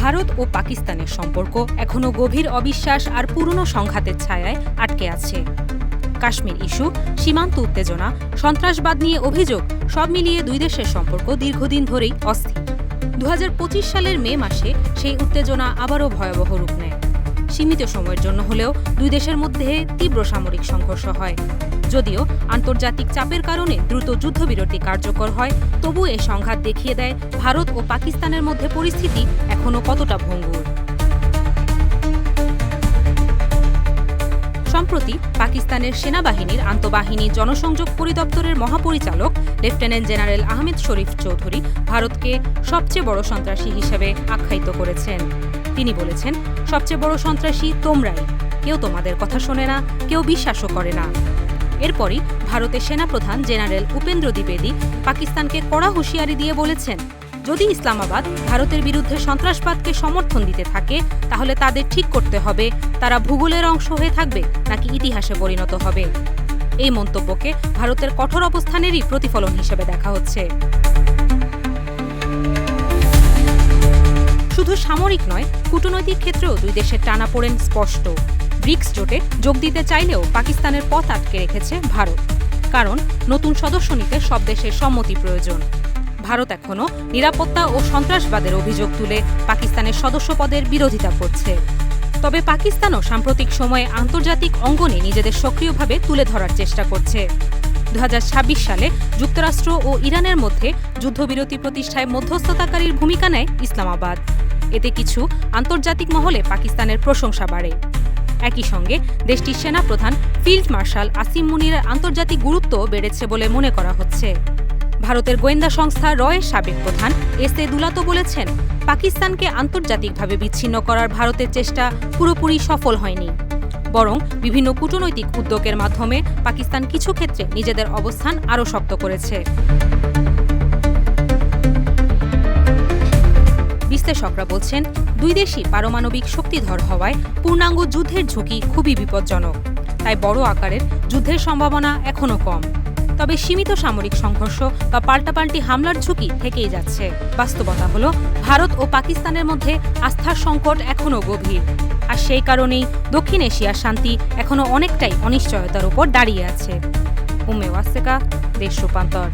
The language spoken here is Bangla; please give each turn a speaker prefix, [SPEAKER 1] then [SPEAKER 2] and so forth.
[SPEAKER 1] ভারত ও পাকিস্তানের সম্পর্ক এখনও গভীর অবিশ্বাস আর পুরনো সংঘাতের ছায়ায় আটকে আছে। কাশ্মীর ইস্যু, সীমান্ত উত্তেজনা, সন্ত্রাসবাদ নিয়ে অভিযোগ সব মিলিয়ে দুই দেশের সম্পর্ক দীর্ঘদিন ধরেই অস্থির। 2025 সালের মে মাসে সেই উত্তেজনা আবারও ভয়াবহ রূপ নেয়। সীমিত সময়ের জন্য হলেও দুই দেশের মধ্যে তীব্র সামরিক সংঘর্ষ হয়। যদিও আন্তর্জাতিক চাপের কারণে দ্রুত যুদ্ধবিরতি কার্যকর হয়, তবু এই সংঘাত দেখিয়ে দেয় ভারত ও পাকিস্তানের মধ্যে পরিস্থিতি এখনও কতটা ভঙ্গুর। সম্প্রতি পাকিস্তানের সেনাবাহিনীর আন্তঃবাহিনী জনসংযোগ পরিদপ্তরের মহাপরিচালক লেফটেন্যান্ট জেনারেল আহমেদ শরীফ চৌধুরী ভারতকে সবচেয়ে বড় সন্ত্রাসী হিসেবে আখ্যায়িত করেছেন। তিনি বলেছেন, সবচেয়ে বড় সন্ত্রাসী তোমরাই, কেউ তোমাদের কথা শোনে না, কেউ বিশ্বাসও করে না। এরপরই ভারতের সেনাপ্রধান জেনারেল উপেন্দ্র দ্বিবেদী পাকিস্তানকে কড়া হুঁশিয়ারি দিয়ে বলেছেন, যদি ইসলামাবাদ ভারতের বিরুদ্ধে সন্ত্রাসবাদকে সমর্থন দিতে থাকে তাহলে তাদের ঠিক করতে হবে তারা ভূগোলের অংশ হয়ে থাকবে নাকি ইতিহাসে পরিণত হবে। এই মন্তব্যকে ভারতের কঠোর অবস্থানেরই প্রতিফলন হিসেবে দেখা হচ্ছে। শুধু সামরিক নয়, কূটনৈতিক ক্ষেত্রেও দুই দেশের টানাপোড়েন স্পষ্ট। ব্রিক্স জোটে যোগ দিতে চাইলেও পাকিস্তানের পথ আটকে রেখেছে ভারত, কারণ নতুন সদস্য নিতে সব দেশের সম্মতি প্রয়োজন। ভারত এখনও নিরাপত্তা ও সন্ত্রাসবাদের অভিযোগ তুলে পাকিস্তানের সদস্যপদের বিরোধিতা করছে। তবে পাকিস্তানও সাম্প্রতিক সময়ে আন্তর্জাতিক অঙ্গনে নিজেদের সক্রিয়ভাবে তুলে ধরার চেষ্টা করছে। 2026 সালে যুক্তরাষ্ট্র ও ইরানের মধ্যে যুদ্ধবিরতি প্রতিষ্ঠায় মধ্যস্থতাকারীর ভূমিকা নেয় ইসলামাবাদ। এতে কিছু আন্তর্জাতিক মহলে পাকিস্তানের প্রশংসা বাড়ে। একই সঙ্গে দেশটির সেনাপ্রধান ফিল্ড মার্শাল আসিম মুনিরের আন্তর্জাতিক গুরুত্ব বেড়েছে বলে মনে করা হচ্ছে। ভারতের গোয়েন্দা সংস্থা রয়ের সাবেক প্রধান এস.এ. দুলাতো বলেছেন, পাকিস্তানকে আন্তর্জাতিকভাবে বিচ্ছিন্ন করার ভারতের চেষ্টা পুরোপুরি সফল হয়নি, বরং বিভিন্ন কূটনৈতিক উদ্যোগের মাধ্যমে পাকিস্তান কিছু ক্ষেত্রে নিজেদের অবস্থান আরও শক্ত করেছে। বিশ্লেষকরা বলছেন, দুই দেশই পারমাণবিক শক্তিধর হওয়ায় পূর্ণাঙ্গ যুদ্ধের ঝুঁকি খুবই বিপজ্জনক। তাই বড় আকারের যুদ্ধের সম্ভাবনা এখনও কম। তবে সীমিত সামরিক সংঘর্ষ বা পাল্টাপাল্টি হামলার ঝুঁকি থেকেই যাচ্ছে। বাস্তবতা হলো, ভারত ও পাকিস্তানের মধ্যে আস্থার সংকট এখনও গভীর। আর সেই কারণেই দক্ষিণ এশিয়ার শান্তি এখনও অনেকটাই অনিশ্চয়তার উপর দাঁড়িয়ে আছে। উম্মে ওয়াসেকা, দেশ রূপান্তর।